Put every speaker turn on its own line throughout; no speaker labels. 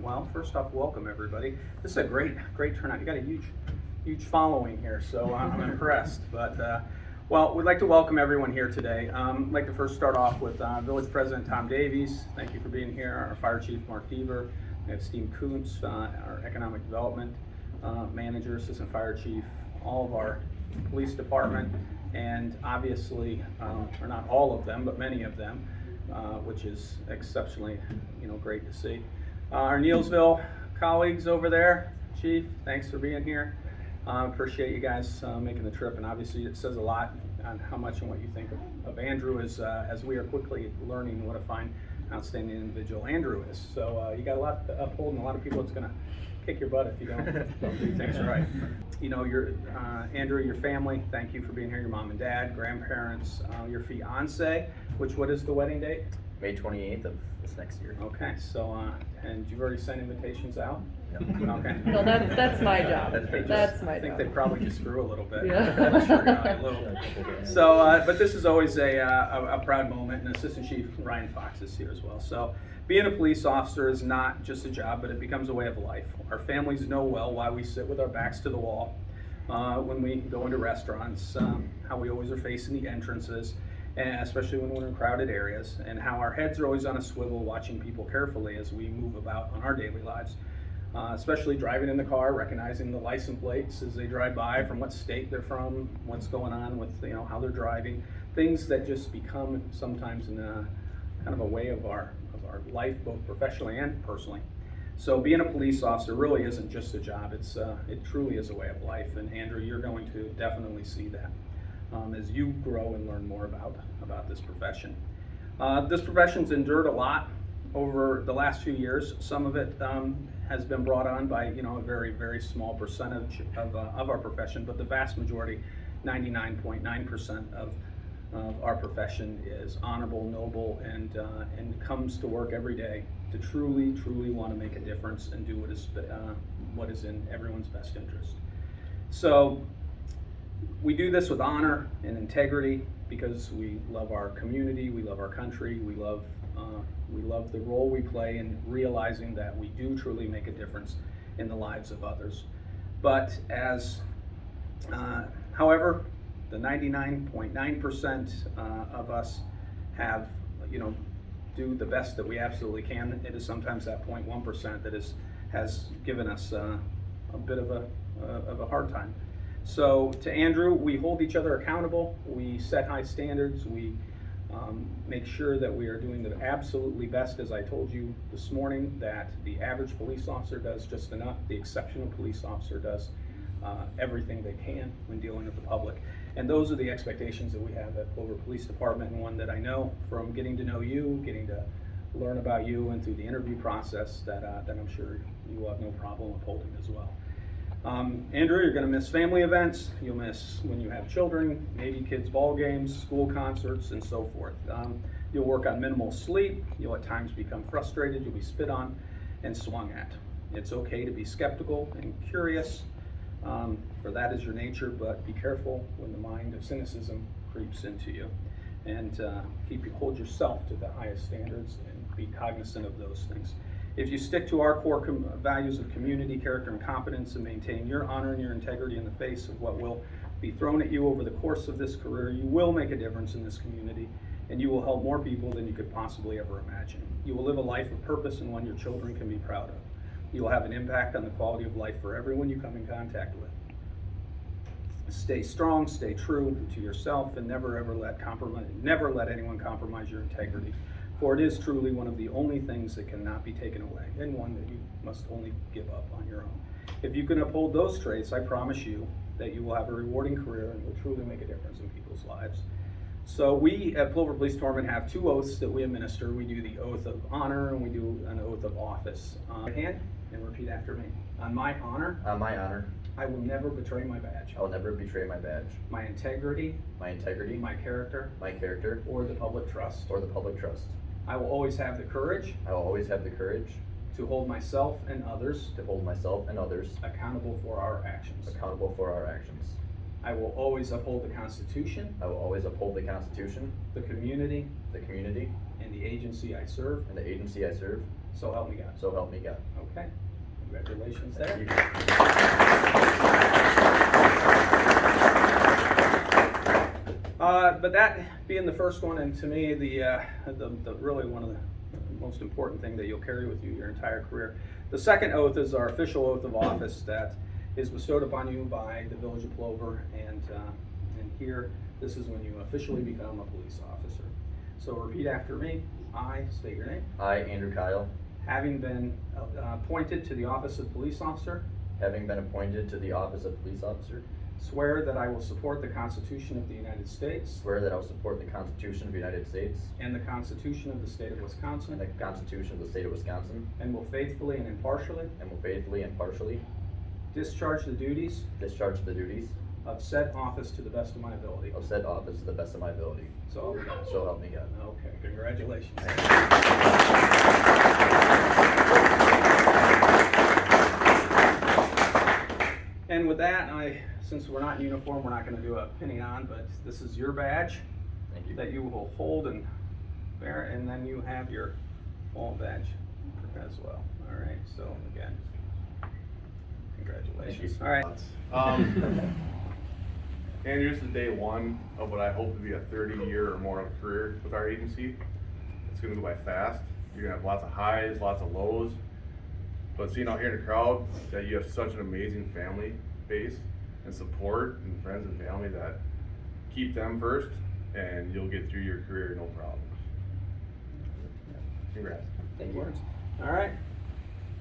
Well, first off, welcome everybody. This is a great turnout. You got a huge following here, so I'm impressed. But well, we'd like to welcome everyone here today. I'd like to first start off with Village President Tom Davies. Thank you for being here. Our Fire Chief Mark Deaver. We have Steve Kuntz, our Economic Development Manager, Assistant Fire Chief, all of our Police Department, and obviously, or not all of them, but many of them, which is exceptionally, great to see. Our Neillsville colleagues over there, Chief, thanks for being here. Appreciate you guys making the trip, and obviously it says a lot on how much and what you think of Andrew as we are quickly learning what a fine, outstanding individual Andrew is. So you got a lot to uphold, and a lot of people that's going to kick your butt if you don't do things right. Andrew, your family, thank you for being here. Your mom and dad, grandparents, your fiance, what is the wedding date?
May 28th of this next year.
Okay, so, and you've already sent invitations out?
No.
Okay.
No, that's my job. That's my
I think
job.
they probably just grew a little bit.
Yeah.
Sure, a little. So, but this is always a proud moment, and Assistant Chief Ryan Fox is here as well. So, being a police officer is not just a job, but it becomes a way of life. Our families know well why we sit with our backs to the wall when we go into restaurants, how we always are facing the entrances, and especially when we're in crowded areas, and how our heads are always on a swivel watching people carefully as we move about on our daily lives. Especially driving in the car, recognizing the license plates as they drive by, from what state they're from, what's going on with how they're driving, things that just become sometimes in a kind of a way of our life, both professionally and personally. So being a police officer really isn't just a job; it truly is a way of life. And Andrew, you're going to definitely see that as you grow and learn more about this profession. This profession's endured a lot over the last few years. Some of it has been brought on by a very small percentage of our profession, but the vast majority, 99.9% of our profession is honorable, noble, and comes to work every day to truly want to make a difference and do what is in everyone's best interest. So we do this with honor and integrity because we love our community, we love our country, we love the role we play in realizing that we do truly make a difference in the lives of others. But however, the 99.9% of us have, do the best that we absolutely can. It is sometimes that 0.1% that has given us a bit of a hard time. So to Andrew, we hold each other accountable. We set high standards. We make sure that we are doing the absolutely best, as I told you this morning, that the average police officer does just enough. The exceptional police officer does everything they can when dealing with the public. And those are the expectations that we have at Plover Police Department, and one that I know from getting to know you, getting to learn about you, and through the interview process that I'm sure you will have no problem upholding as well. Andrew, you're going to miss family events. You'll miss when you have children, maybe kids' ball games, school concerts, and so forth. You'll work on minimal sleep. You'll at times become frustrated. You'll be spit on and swung at. It's okay to be skeptical and curious, for that is your nature, but be careful when the mind of cynicism creeps into you. And hold yourself to the highest standards and be cognizant of those things. If you stick to our core values of community, character, and competence, and maintain your honor and your integrity in the face of what will be thrown at you over the course of this career, you will make a difference in this community, and you will help more people than you could possibly ever imagine. You will live a life of purpose and one your children can be proud of. You will have an impact on the quality of life for everyone you come in contact with. Stay strong, stay true to yourself, and never let anyone compromise your integrity. For it is truly one of the only things that cannot be taken away, and one that you must only give up on your own. If you can uphold those traits, I promise you that you will have a rewarding career and will truly make a difference in people's lives. So we at Plover Police Department have two oaths that we administer. We do the oath of honor and we do an oath of office. Right hand and repeat after me. On my honor.
On my honor.
I will never betray my badge.
I will never betray my badge.
My integrity.
My integrity.
My character.
My character.
Or the public trust.
Or the public trust.
I will always have the courage.
I will always have the courage.
To hold myself and others.
To hold myself and others.
Accountable for our actions.
Accountable for our actions.
I will always uphold the Constitution.
I will always uphold the Constitution.
The community.
The community.
And the agency I serve.
And the agency I serve.
So help me God.
So help me God.
Okay, congratulations
Thank
there.
you.
But that being the first one, and to me, the really one of the most important thing that you'll carry with you your entire career. The second oath is our official oath of office that is bestowed upon you by the Village of Plover, and here, this is when you officially become a police officer. So repeat after me. I, state your name,
I, Andrew Kyle,
having been appointed to the office of police officer,
having been appointed to the office of police officer,
swear that I will support the Constitution of the United States
swear that I will support the Constitution of the United States
and the Constitution of the State of
and
Wisconsin,
the Constitution of the State of Wisconsin,
and will faithfully and impartially
and will faithfully and impartially
discharge the duties
discharge the duties
of said office to the best of my ability.
of said office to the best of my ability.
So,
So help me God.
okay, congratulations. And with that, since we're not in uniform, we're not going to do a pinning on, but this is your badge
Thank you.
that you will hold and bear, and then you have your full badge as well. All right, so again, congratulations. All right.
Andrew, this is day one of what I hope to be a 30-year or more career with our agency. It's gonna go by fast. You're gonna have lots of highs, lots of lows. But seeing out here in the crowd that you have such an amazing family base and support and friends and family that keep them first and you'll get through your career no problems. Congrats.
Thank you. All right.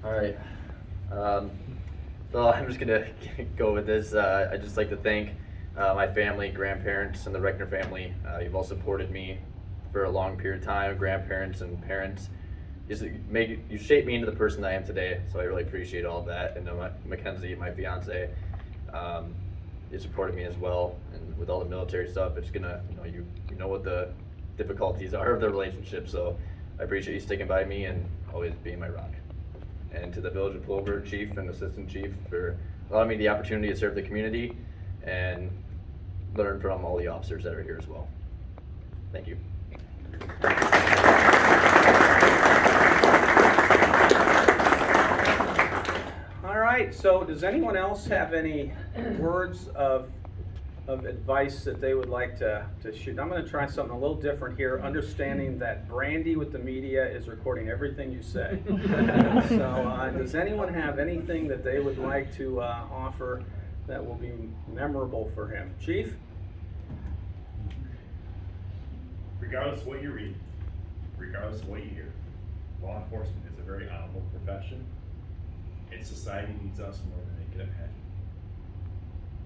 All right. So I'm just gonna go with this. I'd just like to thank my family, grandparents, and the Reckner family. You've all supported me for a long period of time. Grandparents and parents, you shaped me into the person I am today. So I really appreciate all of that. And Mackenzie, my fiance, you supported me as well. And with all the military stuff, it's gonna, you know what the difficulties are of the relationship. So I appreciate you sticking by me and always being my rock. And to the Village of Plover Chief and Assistant Chief for allowing me the opportunity to serve the community and learn from all the officers that are here as well. Thank you.
All right, so does anyone else have any words of advice that they would like to shoot? I'm going to try something a little different here, understanding that Brandy with the media is recording everything you say. So does anyone have anything that they would like to offer that will be memorable for him? Chief?
Regardless of what you read, regardless of what you hear, law enforcement is a very honorable profession, and society needs us more than they can imagine.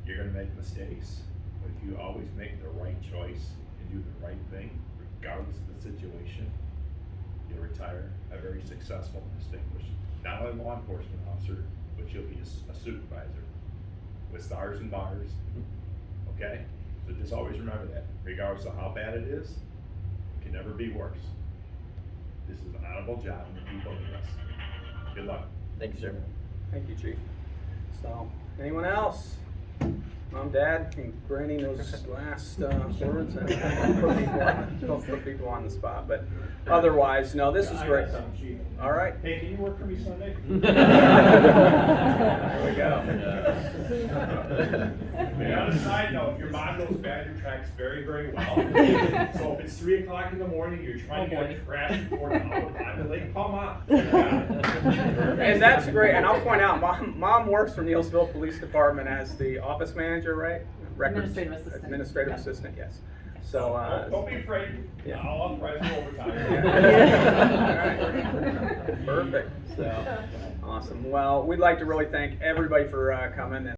You're gonna make mistakes, but if you always make the right choice and do the right thing, regardless of the situation, you'll retire a very successful, distinguished, not only law enforcement officer, but you'll be a supervisor with stars and bars, okay? So just always remember that, regardless of how bad it is, it can never be worse. This is an honorable job and the people need us. Good luck.
Thank you, sir.
Thank you, Chief. So, anyone else? Mom, Dad, granting those last words, and don't put people on the spot, but otherwise, no, this is great. All right.
Hey, can you work for me Sunday?
There we go.
And on a side note, your mom knows Badger tracks very, very well. So if it's 3 o'clock in the morning, you're trying to get a crash before the populate, call Mom.
And that's great, and I'll point out, Mom works for Neillsville Police Department as the office manager, right? Records-
Administrative assistant.
Administrative
Yeah.
assistant, yes. So,
Don't be afraid.
Yeah.
I'll authorize you overtime.
All right. Perfect. So, awesome. Well, we'd like to really thank everybody for coming.